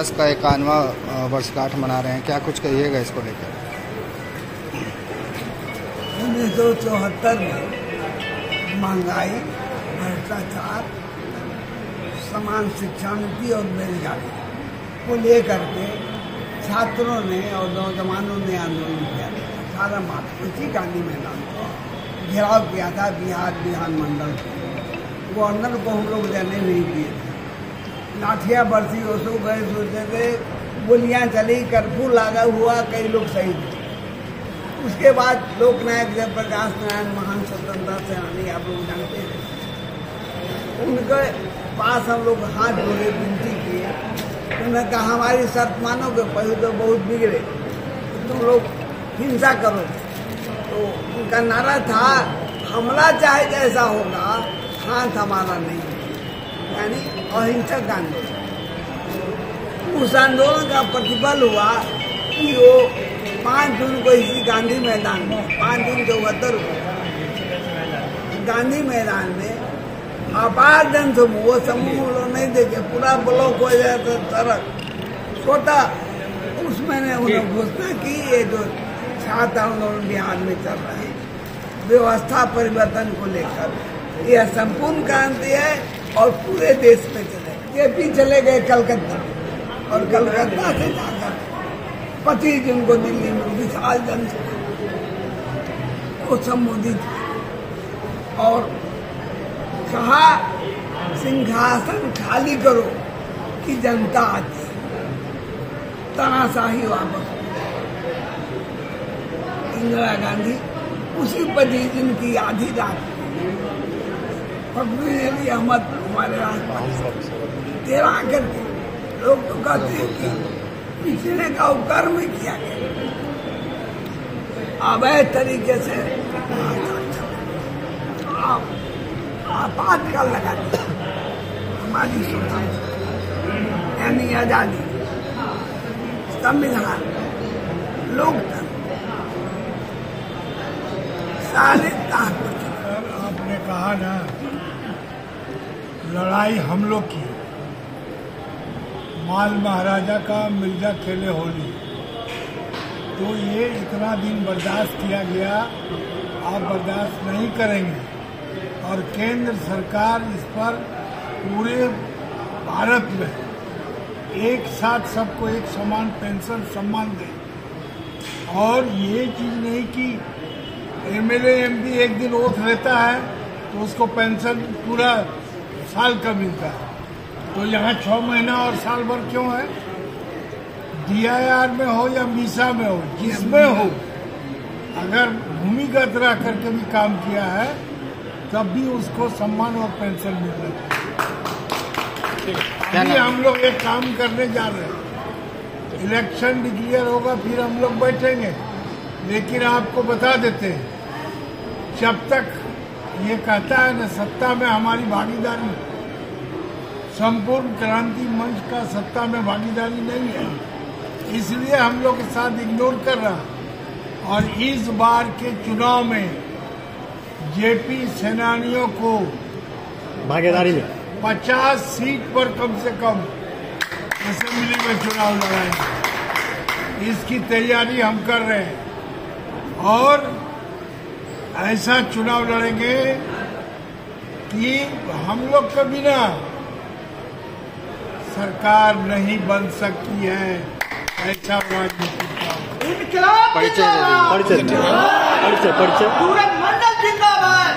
Trust का 51वां वर्षगांठ मना रहे हैं, क्या कुछ कहिएगा इसको लेकर? 1974 में महंगाई, भ्रष्टाचार, समान शिक्षा नीति और बेरोजगारी को लेकर के छात्रों ने और नौजवानों ने आंदोलन किया। 18 मार्च को इसी गांधी मैदान पर घेराव किया था बिहार विधानमंडल। गवर्नर को हम लोग रहने नहीं दिए थे, लाठियाँ बरसी, ओसो गए, सोचते थे, गोलियाँ चली, कर्फ्यू लागू हुआ, कई लोग शहीद हुए। उसके बाद लोकनायक जयप्रकाश नारायण महान स्वतंत्रता सेनानी, आप लोग जानते हैं, उनके पास हम लोग हाथ जोड़े, विनती किए। उन्होंने कहा हमारी शर्त मानोगे, पहले तो बहुत बिगड़े, तुम लोग हिंसा करो। तो उनका नारा था हमला चाहे जैसा होगा, हाथ हमारा नहीं, यानी अहिंसक आंदोलन। उस आंदोलन का प्रतिफल हुआ कि वो 5 जून को इसी गांधी मैदान में, 5 जून 74 को गांधी मैदान में अपार जन समूह, वो समूह लोग नहीं देखे, पूरा ब्लॉक हो जाए तो सड़क छोटा, उसमें उन्होंने घोषणा की ये जो छात्र आंदोलन बिहार में चल रहे हैं, व्यवस्था परिवर्तन को लेकर, यह संपूर्ण क्रांति है और पूरे देश में चले। जेपी चले गए कलकत्ता, और कलकत्ता से जाकर 25 जून को दिल्ली में विशाल जनसभा को संबोधित और कहा सिंहासन खाली करो कि जनता आती, तानाशाही वापस। इंदिरा गांधी उसी 25 जून की आधी रात फखरुद्दीन अली अहमद हमारे आसपास तेरा आकर के लोग तो कहते हैं कि पिछले का उपकर्म किया गया, अवैध तरीके से आपातकाल लगा दिया। हमारी स्वतंत्रता यानी आजादी, संविधान, लोकतंत्र सारे ताक पर। आपने कहा ना लड़ाई हम लोग की, माल महाराजा का मिर्जा खेले होली, तो ये इतना दिन बर्दाश्त किया गया, आप बर्दाश्त नहीं करेंगे। और केंद्र सरकार इस पर पूरे भारत में एक साथ सबको एक समान पेंशन सम्मान दे। और ये चीज नहीं कि एमएलए एमपी एक दिन ओथ लेता है तो उसको पेंशन पूरा साल का मिलता है, तो यहाँ 6 महीना और साल भर क्यों है? डीआईआर में हो या मीसा में हो, जिसमें हो, अगर भूमिगत रह करके भी काम किया है तब भी उसको सम्मान और पेंशन मिल रहा है। अभी हम लोग एक काम करने जा रहे हैं, इलेक्शन डिक्लेयर होगा फिर हम लोग बैठेंगे, लेकिन आपको बता देते हैं जब तक ये कहता है न सत्ता में हमारी भागीदारी, संपूर्ण क्रांति मंच का सत्ता में भागीदारी नहीं है, इसलिए हम लोग के साथ इग्नोर कर रहा। और इस बार के चुनाव में जेपी सेनानियों को भागीदारी में 50 सीट पर कम से कम असेंबली में चुनाव लड़ाएंगे, इसकी तैयारी हम कर रहे हैं। और ऐसा चुनाव लड़ेंगे कि हम लोग के बिना सरकार नहीं बन सकती है, ऐसा राजनीतिक परिचय पूरन मंडल जिंदाबाद।